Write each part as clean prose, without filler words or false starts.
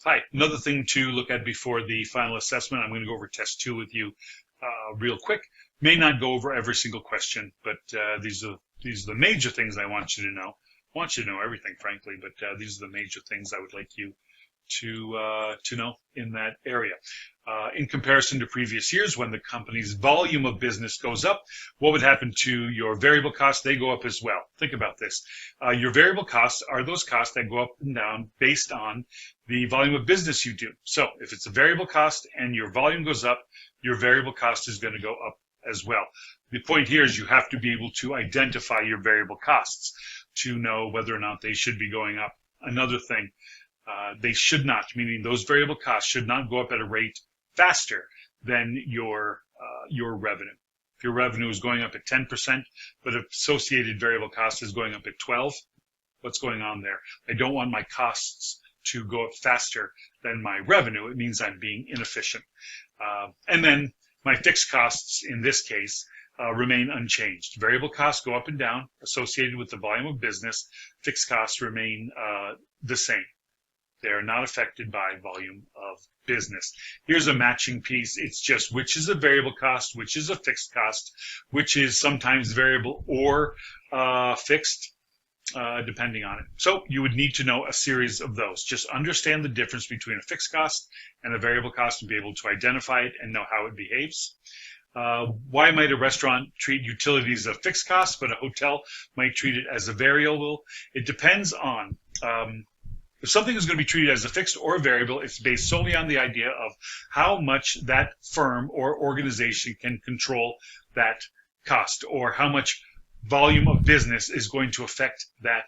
Hi. Another thing to look at before the final assessment, I'm going to go over test 2 with you real quick. May not go over every single question, but these are the major things I want you to know. I want you to know everything, frankly, but these are the major things I would like you to know in that area. In comparison to previous years, when the company's volume of business goes up, what would happen to your variable costs? They go up as well. Think about this. Your variable costs are those costs that go up and down based on the volume of business you do. So if it's a variable cost and your volume goes up, your variable cost is going to go up as well. The point here is you have to be able to identify your variable costs to know whether or not they should be going up. Another thing, they should not, meaning those variable costs should not go up at a rate faster than your revenue. If your revenue is going up at 10%, but associated variable cost is going up at 12, what's going on there? I don't want my costs to go up faster than my revenue. It means I'm being inefficient. And then my fixed costs, in this case, remain unchanged. Variable costs go up and down associated with the volume of business. Fixed costs remain the same. They are not affected by volume of business. Here's a matching piece. It's just which is a variable cost, which is a fixed cost, which is sometimes variable or fixed, depending on it. So you would need to know a series of those. Just understand the difference between a fixed cost and a variable cost and be able to identify it and know how it behaves. Why might a restaurant treat utilities as a fixed cost, but a hotel might treat it as a variable? It depends on if something is going to be treated as a fixed or a variable. It's based solely on the idea of how much that firm or organization can control that cost, or how much volume of business is going to affect that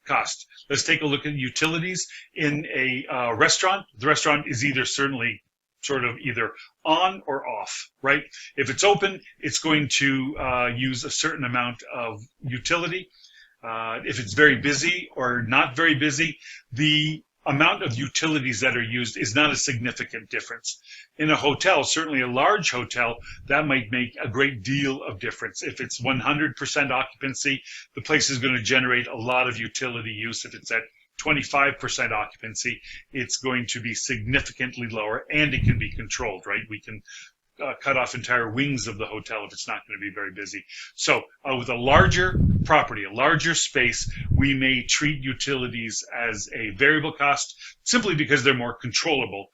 cost. Let's take a look at utilities in a restaurant. The restaurant is either certainly sort of either on or off, right? If it's open, it's going to use a certain amount of utility. If it's very busy or not very busy, the amount of utilities that are used is not a significant difference. In a hotel, certainly a large hotel, that might make a great deal of difference. If it's 100% occupancy, the place is going to generate a lot of utility use. If it's at 25% occupancy, it's going to be significantly lower, and it can be controlled, right? We can cut off entire wings of the hotel if it's not going to be very busy. So with a larger property, a larger space, we may treat utilities as a variable cost simply because they're more controllable,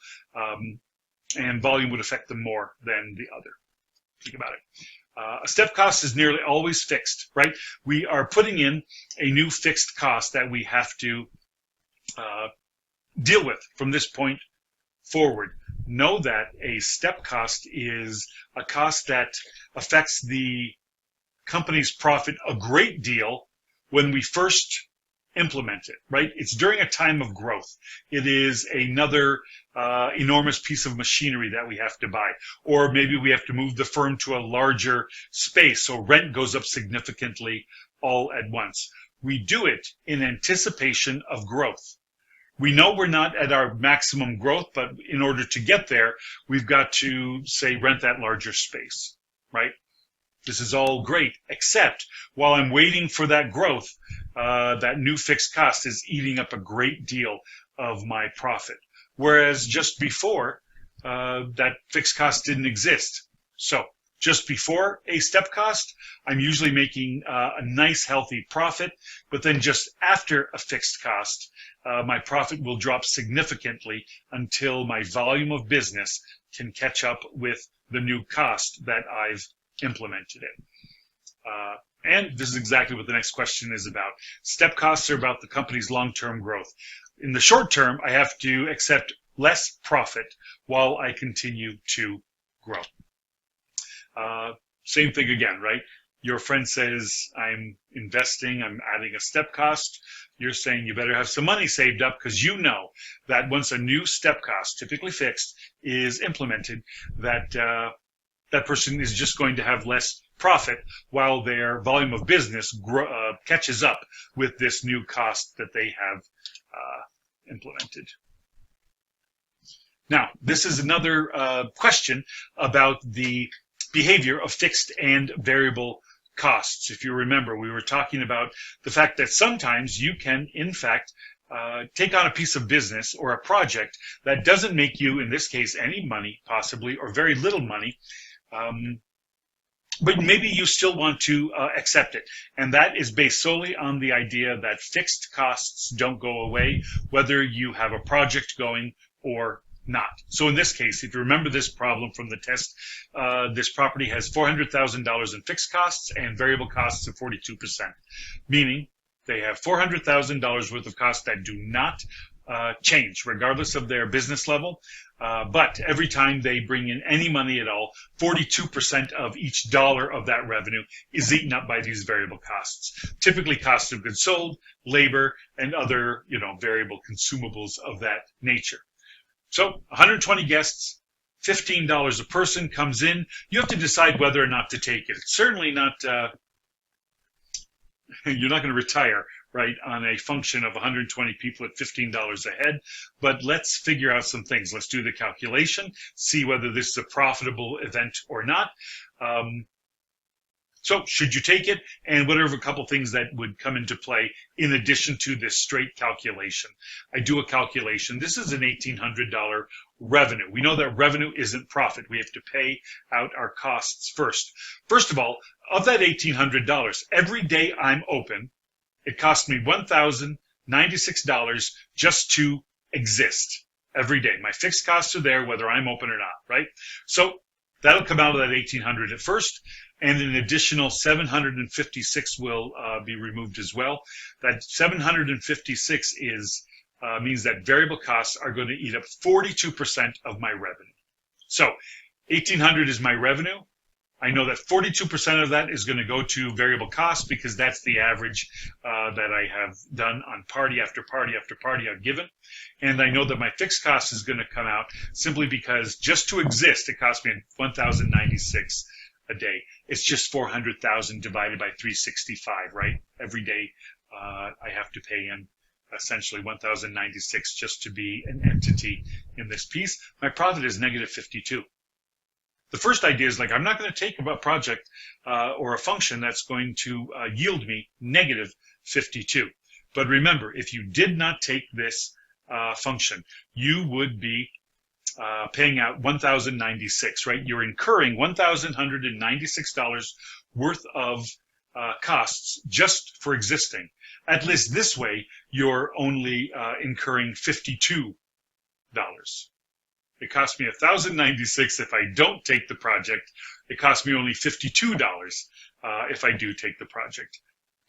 and volume would affect them more than the other. Think about it. A step cost is nearly always fixed, right? We are putting in a new fixed cost that we have to deal with from this point forward. Know that a step cost is a cost that affects the company's profit a great deal when we first implement it, right? It's during a time of growth. It is another enormous piece of machinery that we have to buy. Or maybe we have to move the firm to a larger space, so rent goes up significantly all at once. We do it in anticipation of growth. We know we're not at our maximum growth, but in order to get there, we've got to, say, rent that larger space, right? This is all great, except while I'm waiting for that growth, that new fixed cost is eating up a great deal of my profit. Whereas just before, that fixed cost didn't exist. So just before a step cost, I'm usually making a nice, healthy profit. But then just after a fixed cost, my profit will drop significantly until my volume of business can catch up with the new cost that I've implemented it. And this is exactly what the next question is about. Step costs are about the company's long-term growth. In the short term, I have to accept less profit while I continue to grow. Same thing again, right? Your friend says, I'm investing, I'm adding a step cost. You're saying you better have some money saved up because you know that once a new step cost, typically fixed, is implemented, that that person is just going to have less profit while their volume of business catches up with this new cost that they have implemented. Now, this is another question about the behavior of fixed and variable costs. If you remember, we were talking about the fact that sometimes you can, in fact, take on a piece of business or a project that doesn't make you, in this case, any money, possibly, or very little money, but maybe you still want to accept it. And that is based solely on the idea that fixed costs don't go away, whether you have a project going or not. So in this case, if you remember this problem from the test, this property has $400,000 in fixed costs and variable costs of 42%, meaning they have $400,000 worth of costs that do not change regardless of their business level. But every time they bring in any money at all, 42% of each dollar of that revenue is eaten up by these variable costs, typically cost of goods sold, labor, and other, variable consumables of that nature. So 120 guests, $15 a person comes in. You have to decide whether or not to take it. It's certainly not, you're not going to retire, right, on a function of 120 people at $15 a head. But let's figure out some things. Let's do the calculation, see whether this is a profitable event or not. So should you take it? And whatever a couple things that would come into play in addition to this straight calculation. I do a calculation. This is an $1,800 revenue. We know that revenue isn't profit. We have to pay out our costs first. First of all, of that $1,800, every day I'm open, it costs me $1,096 just to exist every day. My fixed costs are there whether I'm open or not, right? So that'll come out of that $1,800 at first, and an additional $756 will be removed as well. That $756 means that variable costs are going to eat up 42% of my revenue. So $1,800 is my revenue. I know that 42% of that is going to go to variable costs because that's the average that I have done on party after party after party I've given. And I know that my fixed cost is going to come out simply because just to exist, it costs me $1,096 a day. It's just 400,000 divided by 365, right? Every day I have to pay in essentially 1,096 just to be an entity in this piece. My profit is negative 52. The first idea is I'm not going to take a project or a function that's going to yield me negative 52. But remember, if you did not take this function, you would be paying out 1,096, right? You're incurring $1,196 worth of costs just for existing. At least this way, you're only incurring $52. It costs me $1,096 if I don't take the project. It costs me only $52 if I do take the project.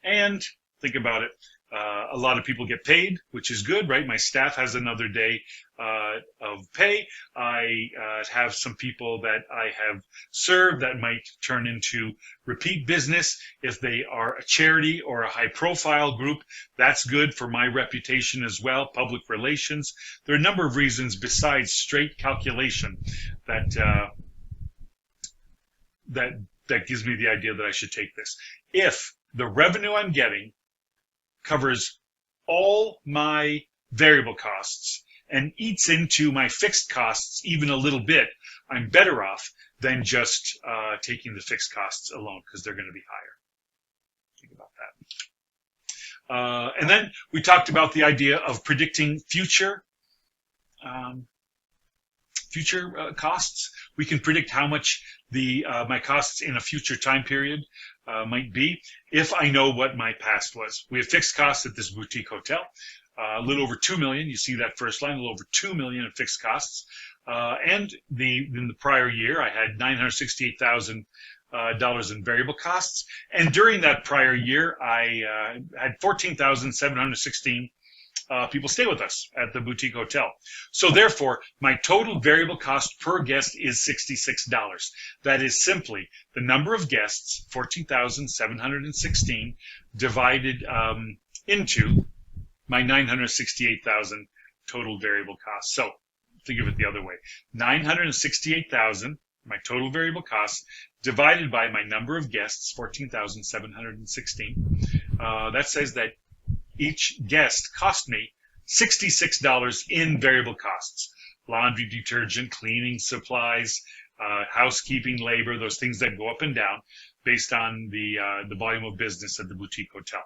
And think about it. A lot of people get paid, which is good, right? My staff has another day of pay. I have some people that I have served that might turn into repeat business. If they are a charity or a high-profile group, that's good for my reputation as well, public relations. There are a number of reasons besides straight calculation that gives me the idea that I should take this. If the revenue I'm getting covers all my variable costs and eats into my fixed costs even a little bit, I'm better off than just taking the fixed costs alone because they're going to be higher. Think about that. And then we talked about the idea of predicting future costs. We can predict how much my costs in a future time period might be if I know what my past was. We have fixed costs at this boutique hotel, a little over $2 million. You see that first line, a little over $2 million in fixed costs. And in the prior year, I had $968,000 in variable costs. And during that prior year, I had 14,716 people stay with us at the boutique hotel. So therefore, my total variable cost per guest is $66. That is simply the number of guests, 14,716, divided into my 968,000 total variable cost. So think of it the other way. 968,000, my total variable cost, divided by my number of guests, 14,716. That says that each guest cost me $66 in variable costs. Laundry detergent, cleaning supplies, housekeeping labor, those things that go up and down based on the volume of business at the boutique hotel.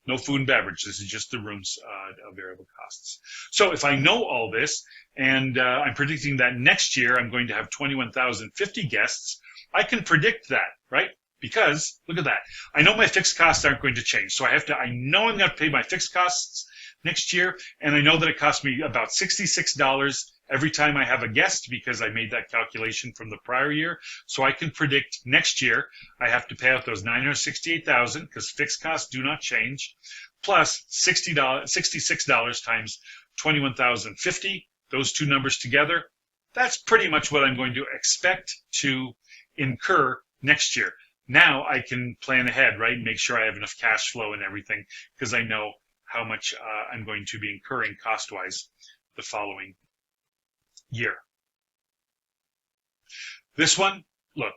No food and beverage. This is just the rooms variable costs. So if I know all this, and I'm predicting that next year I'm going to have 21,050 guests, I can predict that, right? Because look at that. I know my fixed costs aren't going to change. So I know I'm going to pay my fixed costs next year, and I know that it costs me about $66 every time I have a guest because I made that calculation from the prior year. So I can predict next year I have to pay out those $968,000 because fixed costs do not change, plus $66 times 21,050. Those two numbers together, that's pretty much what I'm going to expect to incur next year. Now I can plan ahead, right? Make sure I have enough cash flow and everything because I know how much I'm going to be incurring cost-wise the following year. This one, look,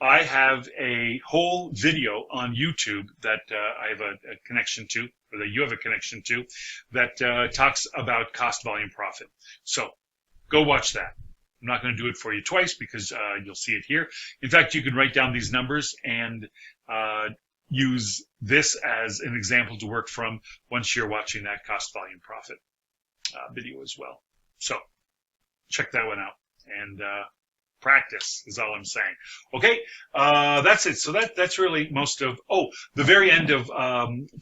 I have a whole video on YouTube that I have a connection to, or that you have a connection to, that talks about cost, volume, profit. So go watch that. I'm not going to do it for you twice because you'll see it here. In fact, you can write down these numbers and use this as an example to work from once you're watching that cost, volume, profit video as well. So check that one out and practice is all I'm saying. Okay, that's it. So that's really most of, the very end of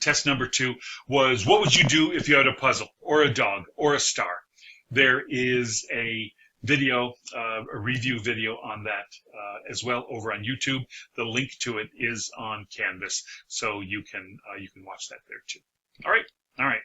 test number 2 was what would you do if you had a puzzle or a dog or a star? There is a video, a review video on that as well over on YouTube. The link to it is on Canvas, so you can watch that there too. All right.